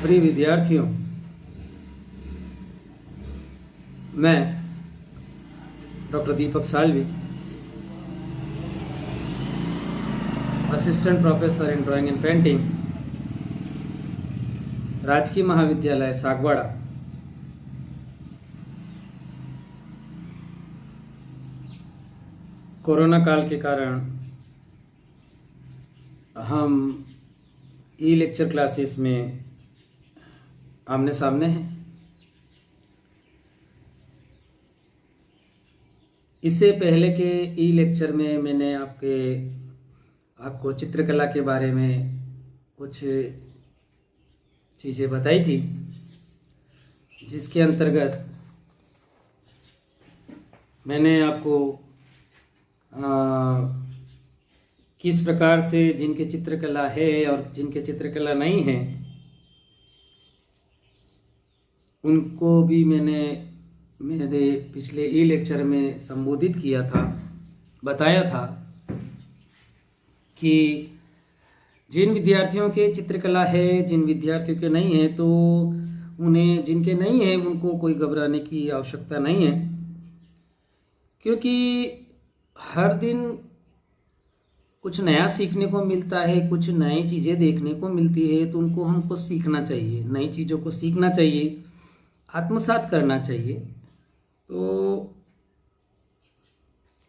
प्रिय विद्यार्थियों, मैं doctor Deepak Salvi, assistant professor in drawing and painting, राजकीय महाविद्यालय सागवाड़ा, कोरोना काल के कारण हम ई लेक्चर क्लासेस में आमने सामने हैं। इससे पहले के ई लेक्चर में मैंने आपको चित्रकला के बारे में कुछ चीज़ें बताई थी, जिसके अंतर्गत मैंने आपको किस प्रकार से जिनके चित्रकला है और जिनके चित्रकला नहीं है उनको भी मेरे पिछले ई लेक्चर में संबोधित किया था, बताया था कि जिन विद्यार्थियों के चित्रकला है, जिन विद्यार्थियों के नहीं है, तो उन्हें जिनके नहीं है उनको कोई घबराने की आवश्यकता नहीं है, क्योंकि हर दिन कुछ नया सीखने को मिलता है, कुछ नई चीज़ें देखने को मिलती है, तो हमको सीखना चाहिए, नई चीज़ों को सीखना चाहिए, आत्मसात करना चाहिए। तो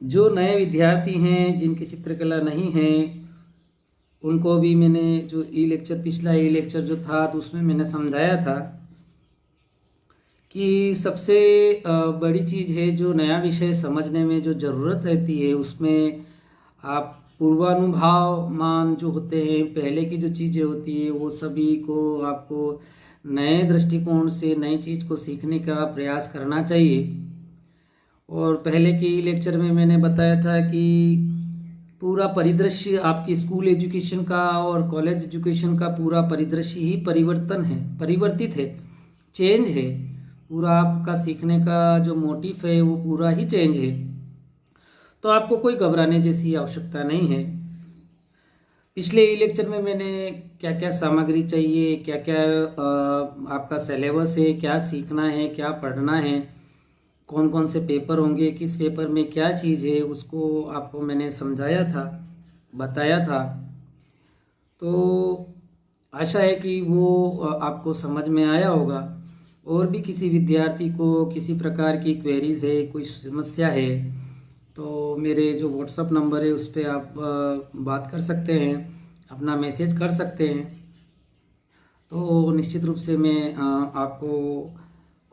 जो नए विद्यार्थी हैं, जिनकी चित्रकला नहीं है, उनको भी मैंने जो पिछला ई लेक्चर जो था तो उसमें मैंने समझाया था कि सबसे बड़ी चीज़ है जो नया विषय समझने में जो ज़रूरत रहती है, उसमें आप पूर्वानुभावमान जो होते हैं, पहले की जो चीज़ें होती है, वो सभी को आपको नए दृष्टिकोण से नई चीज़ को सीखने का प्रयास करना चाहिए। और पहले के लेक्चर में मैंने बताया था कि पूरा परिदृश्य आपकी स्कूल एजुकेशन का और कॉलेज एजुकेशन का पूरा परिदृश्य ही परिवर्तित है, चेंज है। पूरा आपका सीखने का जो मोटिव है वो पूरा ही चेंज है, तो आपको कोई घबराने जैसी आवश्यकता नहीं है। पिछले ई लेक्चर में मैंने क्या क्या सामग्री चाहिए, क्या क्या आपका सिलेबस है, क्या सीखना है, क्या पढ़ना है, कौन कौन से पेपर होंगे, किस पेपर में क्या चीज़ है, उसको आपको मैंने समझाया था, बताया था। तो आशा है कि वो आपको समझ में आया होगा। और भी किसी विद्यार्थी को किसी प्रकार की क्वेरीज है, कोई समस्या है, तो मेरे जो व्हाट्सअप नंबर है उस पर आप बात कर सकते हैं, अपना मैसेज कर सकते हैं। तो निश्चित रूप से मैं आपको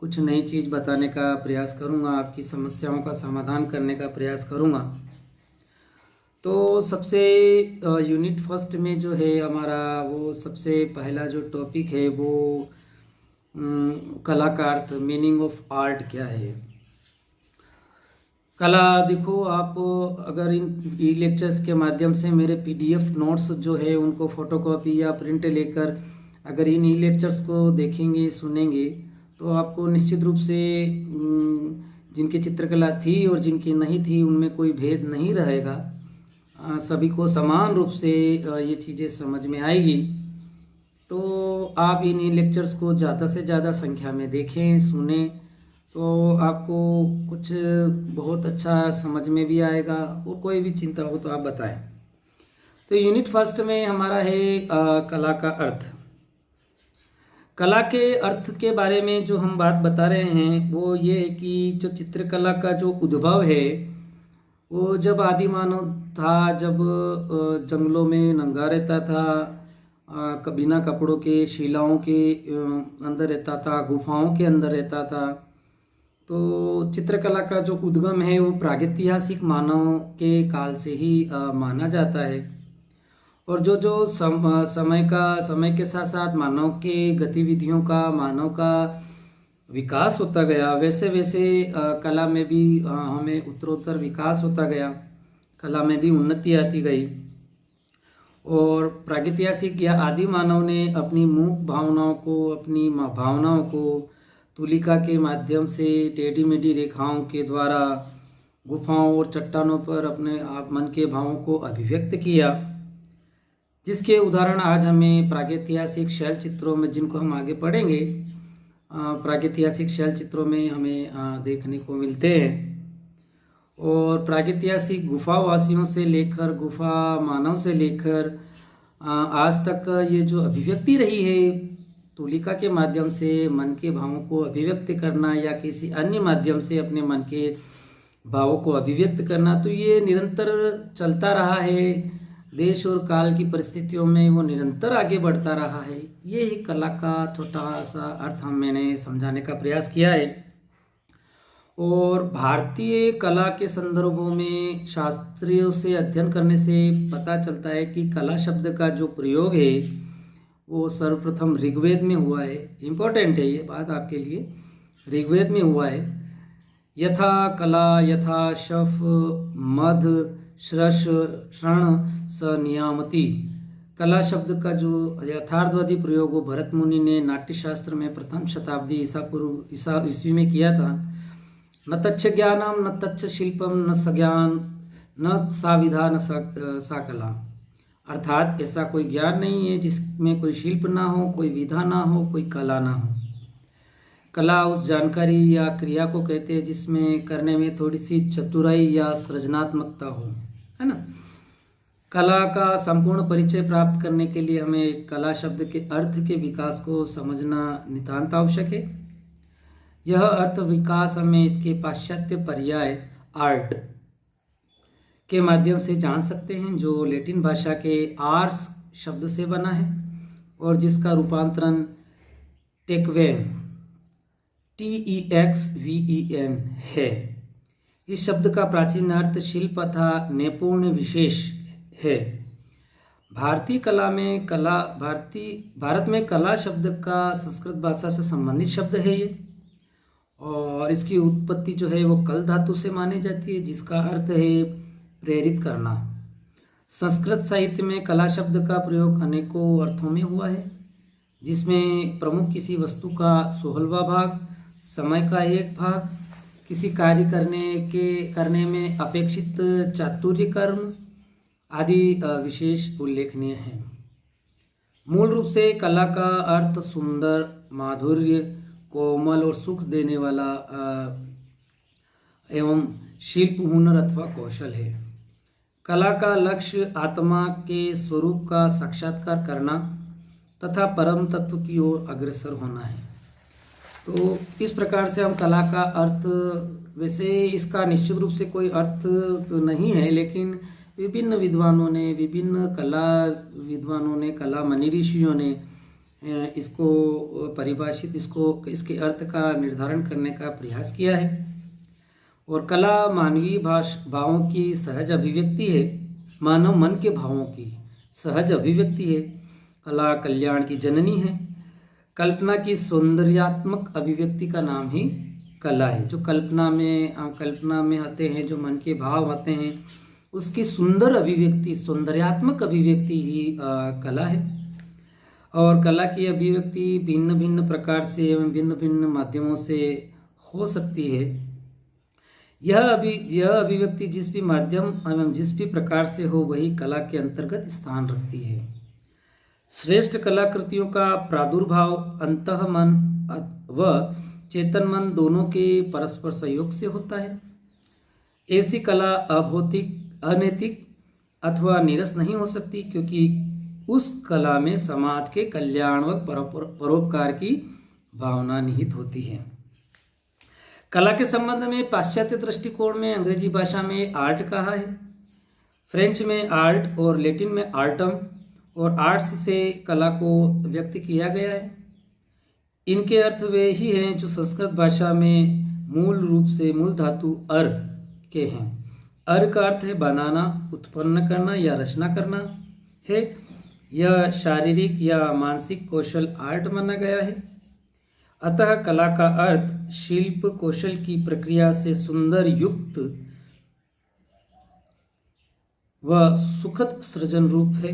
कुछ नई चीज़ बताने का प्रयास करूंगा, आपकी समस्याओं का समाधान करने का प्रयास करूंगा। तो सबसे यूनिट फर्स्ट में जो है हमारा, वो सबसे पहला जो टॉपिक है वो कला का अर्थ, मीनिंग ऑफ आर्ट क्या है। कला, देखो आप अगर इन ई लेक्चर्स के माध्यम से मेरे पीडीएफ नोट्स जो है उनको फोटोकॉपी या प्रिंट लेकर अगर इन ई लेक्चर्स को देखेंगे, सुनेंगे, तो आपको निश्चित रूप से जिनकी चित्रकला थी और जिनकी नहीं थी उनमें कोई भेद नहीं रहेगा। सभी को समान रूप से ये चीज़ें समझ में आएगी। तो आप इन ई लेक्चर्स को ज़्यादा से ज़्यादा संख्या में देखें, सुने, तो आपको कुछ बहुत अच्छा समझ में भी आएगा। और कोई भी चिंता हो तो आप बताएं। तो यूनिट फर्स्ट में हमारा है कला का अर्थ। कला के अर्थ के बारे में जो हम बात बता रहे हैं वो ये है कि जो चित्रकला का जो उद्भव है वो जब आदि मानव था, जब जंगलों में नंगा रहता था, बिना कपड़ों के शिलाओं के अंदर रहता था, गुफाओं के अंदर रहता था। तो चित्रकला का जो उद्गम है वो प्रागैतिहासिक मानव के काल से ही माना जाता है। और जो समय के साथ साथ मानव के गतिविधियों का, मानव का विकास होता गया, वैसे वैसे कला में भी हमें उत्तरोत्तर विकास होता गया, कला में भी उन्नति आती गई। और प्रागैतिहासिक या आदि मानव ने अपनी मूक भावनाओं को तुलिका के माध्यम से टेढ़ी मेढ़ी रेखाओं के द्वारा गुफाओं और चट्टानों पर अपने आप मन के भावों को अभिव्यक्त किया। जिसके उदाहरण आज हमें प्रागैतिहासिक शैल चित्रों में, जिनको हम आगे पढ़ेंगे, प्रागैतिहासिक शैल चित्रों में हमें देखने को मिलते हैं। और प्रागैतिहासिक गुफावासियों से लेकर गुफा मानव से लेकर आज तक ये जो अभिव्यक्ति रही है, तुलिका के माध्यम से मन के भावों को अभिव्यक्त करना या किसी अन्य माध्यम से अपने मन के भावों को अभिव्यक्त करना, तो ये निरंतर चलता रहा है। देश और काल की परिस्थितियों में वो निरंतर आगे बढ़ता रहा है। ये ही कला का छोटा सा अर्थ मैंने समझाने का प्रयास किया है। और भारतीय कला के संदर्भों में शास्त्रियों से अध्ययन करने से पता चलता है कि कला शब्द का जो प्रयोग है वो सर्वप्रथम ऋग्वेद में हुआ है। इम्पोर्टेंट है ये बात आपके लिए, ऋग्वेद में हुआ है। यथा कला यथा शफ मध श्रश श्रण स नियामती। कला शब्द का जो यथार्थवादी प्रयोग वो भरत मुनि ने नाट्यशास्त्र में प्रथम शताब्दी ईसा ईस्वी में किया था। न तच्छ ज्ञानम न तच्छ शिल्पम न सज्ञान न सा विधा न सा कला। अर्थात ऐसा कोई ज्ञान नहीं है जिसमें कोई शिल्प ना हो, कोई विधा ना हो, कोई कला ना हो। कला उस जानकारी या क्रिया को कहते हैं जिसमें करने में थोड़ी सी चतुराई या सृजनात्मकता हो, है ना। कला का संपूर्ण परिचय प्राप्त करने के लिए हमें कला शब्द के अर्थ के विकास को समझना नितांत आवश्यक है। यह अर्थ विकास हमें इसके पाश्चात्य पर्याय आर्ट के माध्यम से जान सकते हैं, जो लैटिन भाषा के आर्स शब्द से बना है और जिसका रूपांतरण टेक्वेन TEXVEN है। इस शब्द का प्राचीन अर्थ शिल्प तथा नैपुण्य विशेष है। भारतीय कला में भारत में कला शब्द का संस्कृत भाषा से संबंधित शब्द है ये, और इसकी उत्पत्ति जो है वो कल धातु से मानी जाती है, जिसका अर्थ है प्रेरित करना। संस्कृत साहित्य में कला शब्द का प्रयोग अनेकों अर्थों में हुआ है, जिसमें प्रमुख किसी वस्तु का 16वां भाग, समय का एक भाग, किसी कार्य करने में अपेक्षित चातुर्य कर्म आदि विशेष उल्लेखनीय है। मूल रूप से कला का अर्थ सुंदर, माधुर्य, कोमल और सुख देने वाला एवं शिल्प, हुनर अथवा कौशल है। कला का लक्ष्य आत्मा के स्वरूप का साक्षात्कार करना तथा परम तत्व की ओर अग्रसर होना है। तो इस प्रकार से हम कला का अर्थ, वैसे इसका निश्चित रूप से कोई अर्थ नहीं है, लेकिन विभिन्न विद्वानों ने कला मनी ऋषियों ने इसको परिभाषित, इसके अर्थ का निर्धारण करने का प्रयास किया है। और कला मानवीय भावों की सहज अभिव्यक्ति है, मानव मन के भावों की सहज अभिव्यक्ति है। कला कल्याण की जननी है। कल्पना की सौंदर्यात्मक अभिव्यक्ति का नाम ही कला है। जो कल्पना में आते हैं, जो मन के भाव आते हैं, उसकी सुंदर अभिव्यक्ति, सौंदर्यात्मक अभिव्यक्ति ही कला है। और कला की अभिव्यक्ति भिन्न भिन्न प्रकार से एवं भिन्न भिन्न माध्यमों से हो सकती है। यह अभिव्यक्ति जिस भी माध्यम एवं जिस भी प्रकार से हो, वही कला के अंतर्गत स्थान रखती है। श्रेष्ठ कलाकृतियों का प्रादुर्भाव अंतः मन व चेतन मन दोनों के परस्पर सहयोग से होता है। ऐसी कला अभौतिक, अनैतिक अथवा नीरस नहीं हो सकती, क्योंकि उस कला में समाज के कल्याण व परोपकार की भावना निहित होती है। कला के संबंध में पाश्चात्य दृष्टिकोण में अंग्रेजी भाषा में आर्ट कहा है, फ्रेंच में आर्ट और लैटिन में आर्टम और आर्ट्स से कला को व्यक्त किया गया है। इनके अर्थ वे ही हैं जो संस्कृत भाषा में मूल रूप से मूल धातु अर के हैं। अर का अर्थ है बनाना, उत्पन्न करना या रचना करना है। यह शारीरिक या मानसिक कौशल आर्ट माना गया है। अतः कला का अर्थ शिल्प कौशल की प्रक्रिया से सुंदर, युक्त व सुखद सृजन रूप है।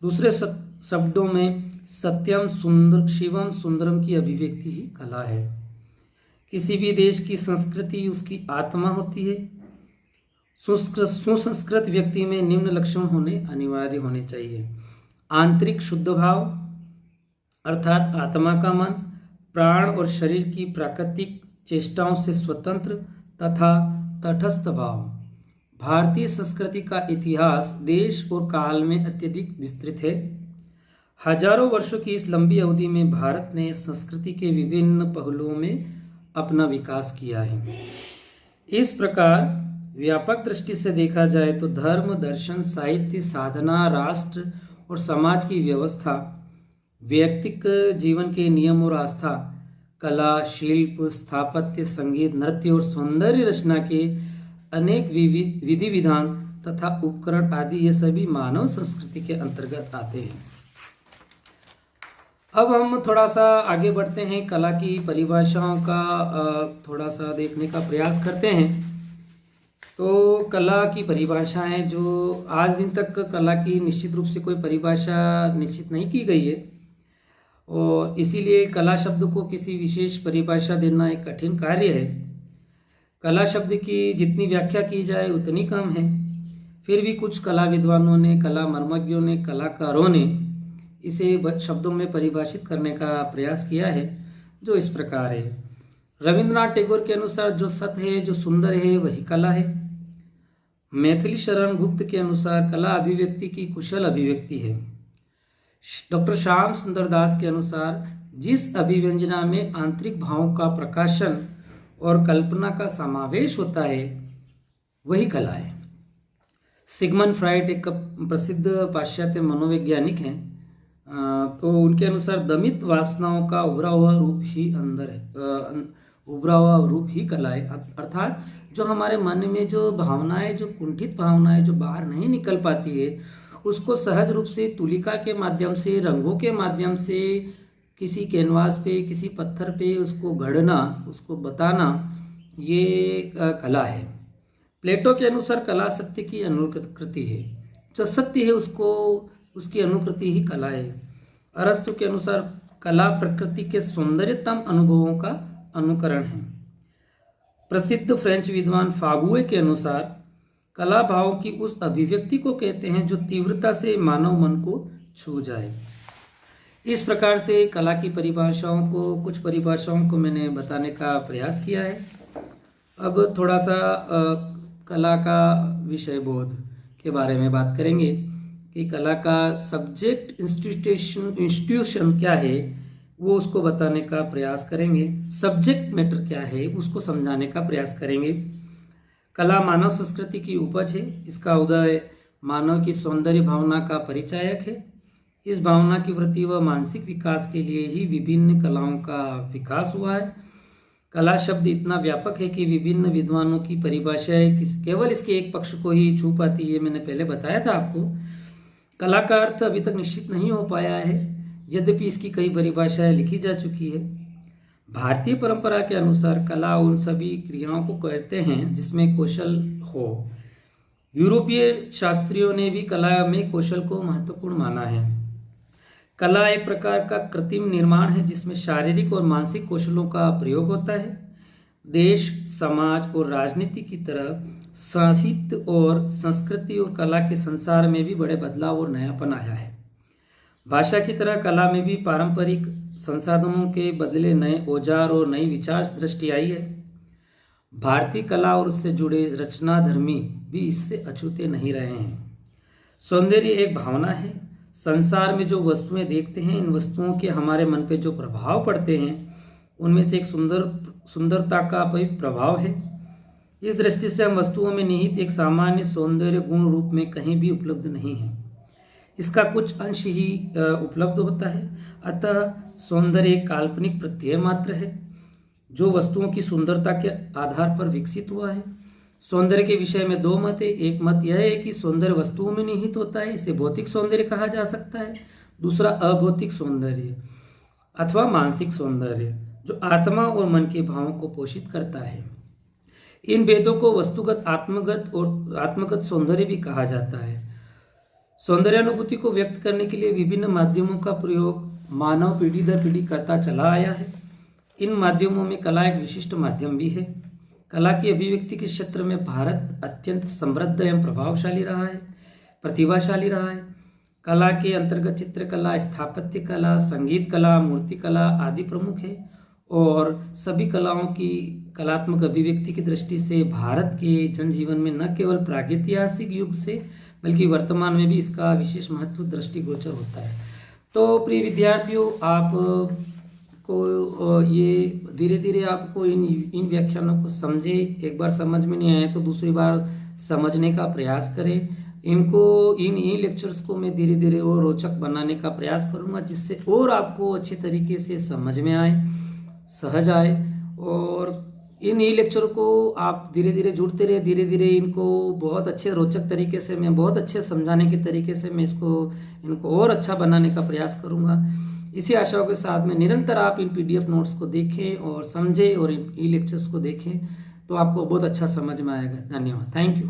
दूसरे शब्दों में सत्यम सुंदर शिवम सुंदरम की अभिव्यक्ति ही कला है। किसी भी देश की संस्कृति उसकी आत्मा होती है। सुसंस्कृत व्यक्ति में निम्न लक्षण अनिवार्य होने चाहिए। आंतरिक शुद्ध भाव अर्थात आत्मा का मन, प्राण और शरीर की प्राकृतिक चेष्टाओं से स्वतंत्र तथा तटस्थ भाव। भारतीय संस्कृति का इतिहास देश और काल में अत्यधिक विस्तृत है। हजारों वर्षों की इस लंबी अवधि में भारत ने संस्कृति के विभिन्न पहलुओं में अपना विकास किया है। इस प्रकार व्यापक दृष्टि से देखा जाए तो धर्म, दर्शन, साहित्य, साधना, राष्ट्र और समाज की व्यवस्था, व्यक्तिक जीवन के नियम और आस्था, कला, शिल्प, स्थापत्य, संगीत, नृत्य और सौंदर्य रचना के अनेक विधि विधान तथा उपकरण आदि ये सभी मानव संस्कृति के अंतर्गत आते हैं। अब हम थोड़ा सा आगे बढ़ते हैं, कला की परिभाषाओं का थोड़ा सा देखने का प्रयास करते हैं। तो कला की परिभाषाएं, जो आज दिन तक कला की निश्चित रूप से कोई परिभाषा निश्चित नहीं की गई है और इसीलिए कला शब्द को किसी विशेष परिभाषा देना एक कठिन कार्य है। कला शब्द की जितनी व्याख्या की जाए उतनी कम है। फिर भी कुछ कला विद्वानों ने, कला मर्मज्ञों ने, कलाकारों ने इसे शब्दों में परिभाषित करने का प्रयास किया है, जो इस प्रकार है। रविंद्रनाथ टैगोर के अनुसार जो सत्य है, जो सुंदर है, वही कला है। मैथिली शरण गुप्त के अनुसार कला अभिव्यक्ति की कुशल अभिव्यक्ति है। डॉक्टर श्याम सुंदर दास के अनुसार जिस अभिव्यंजना में आंतरिक भावों का प्रकाशन और कल्पना का समावेश होता है वही कला है। सिगमंड फ्राइड एक प्रसिद्ध पाश्चात्य मनोवैज्ञानिक हैं, तो उनके अनुसार दमित वासनाओं का उभरा हुआ रूप ही अंदर है, उभरा हुआ रूप ही कला है। अर्थात जो हमारे मन में जो भावनाएं, जो कुंठित भावनाएं जो बाहर नहीं निकल पाती है, उसको सहज रूप से तुलिका के माध्यम से, रंगों के माध्यम से, किसी कैनवास पे, किसी पत्थर पे उसको गढ़ना, उसको बताना, ये कला है। प्लेटो के अनुसार कला सत्य की अनुकृति है। जो सत्य है उसको, उसकी अनुकृति ही कला है। अरस्तु के अनुसार कला प्रकृति के सौंदर्यतम अनुभवों का अनुकरण है। प्रसिद्ध फ्रेंच विद्वान फागुए के अनुसार कला भाव की उस अभिव्यक्ति को कहते हैं जो तीव्रता से मानव मन को छू जाए। इस प्रकार से कला की परिभाषाओं को, कुछ परिभाषाओं को मैंने बताने का प्रयास किया है। अब थोड़ा सा कला का विषय बोध के बारे में बात करेंगे कि कला का सब्जेक्ट इंस्टीट्यूशन क्या है, वो उसको बताने का प्रयास करेंगे। सब्जेक्ट मैटर क्या है उसको समझाने का प्रयास करेंगे। कला मानव संस्कृति की उपज है। इसका उदय मानव की सौंदर्य भावना का परिचायक है। इस भावना की वृद्धि व मानसिक विकास के लिए ही विभिन्न कलाओं का विकास हुआ है। कला शब्द इतना व्यापक है कि विभिन्न विद्वानों की परिभाषाएं केवल इसके एक पक्ष को ही छू पाती है। मैंने पहले बताया था आपको। कला का अर्थ अभी तक निश्चित नहीं हो पाया है, यद्यपि इसकी कई परिभाषाएं लिखी जा चुकी है। भारतीय परंपरा के अनुसार कला उन सभी क्रियाओं को कहते हैं जिसमें कौशल हो। यूरोपीय शास्त्रियों ने भी कला में कौशल को महत्वपूर्ण माना है। कला एक प्रकार का कृत्रिम निर्माण है जिसमें शारीरिक और मानसिक कौशलों का प्रयोग होता है। देश, समाज और राजनीति की तरह साहित्य और संस्कृति और कला के संसार में भी बड़े बदलाव और नयापन आया है। भाषा की तरह कला में भी पारंपरिक संसाधनों के बदले नए औजार और नई विचार दृष्टि आई है। भारतीय कला और उससे जुड़े रचना धर्मी भी इससे अछूते नहीं रहे हैं। सौंदर्य एक भावना है। संसार में जो वस्तुएं देखते हैं, इन वस्तुओं के हमारे मन पे जो प्रभाव पड़ते हैं, उनमें से एक सुंदरता का प्रभाव है। इस दृष्टि से हम वस्तुओं में निहित एक सामान्य सौंदर्य गुण रूप में कहीं भी उपलब्ध नहीं है। इसका कुछ अंश ही उपलब्ध होता है। अतः सौंदर्य एक काल्पनिक प्रत्यय मात्र है जो वस्तुओं की सुंदरता के आधार पर विकसित हुआ है। सौंदर्य के विषय में दो मत है। एक मत यह है कि सौंदर्य वस्तुओं में निहित होता है, इसे भौतिक सौंदर्य कहा जा सकता है। दूसरा अभौतिक सौंदर्य अथवा मानसिक सौंदर्य जो आत्मा और मन के भावों को पोषित करता है। इन भेदों को वस्तुगत, आत्मगत और आत्मगत सौंदर्य भी कहा जाता है। सौंदर्यानुभूति को व्यक्त करने के लिए विभिन्न माध्यमों का प्रयोग मानव पीढ़ी दर पीढ़ी करता चला आया है। इन माध्यमों में कला एक विशिष्ट माध्यम भी है। कला की अभिव्यक्ति के क्षेत्र में भारत अत्यंत समृद्ध एवं प्रभावशाली रहा है, प्रतिभाशाली रहा है। कला के अंतर्गत चित्रकला, स्थापत्य कला, संगीत कला, मूर्ति कला आदि प्रमुख है। और सभी कलाओं की कलात्मक अभिव्यक्ति की दृष्टि से भारत के जनजीवन में न केवल प्रागैतिहासिक युग से बल्कि वर्तमान में भी इसका विशेष महत्व दृष्टिगोचर होता है। तो प्रिय विद्यार्थियों, आप को ये धीरे धीरे आपको इन व्याख्यानों को समझे, एक बार समझ में नहीं आए तो दूसरी बार समझने का प्रयास करें। इन लेक्चर्स को मैं धीरे धीरे और रोचक बनाने का प्रयास करूंगा, जिससे और आपको अच्छे तरीके से समझ में आए, सहज आए। और इन लेक्चर को आप धीरे धीरे जुड़ते रहे, धीरे धीरे इनको बहुत अच्छे रोचक तरीके से, मैं बहुत अच्छे समझाने के तरीके से मैं इनको और अच्छा बनाने का प्रयास करूंगा। इसी आशाओं के साथ में निरंतर आप इन PDF नोट्स को देखें और समझें और इन लेक्चर्स को देखें, तो आपको बहुत अच्छा समझ में आएगा। धन्यवाद। Thank you.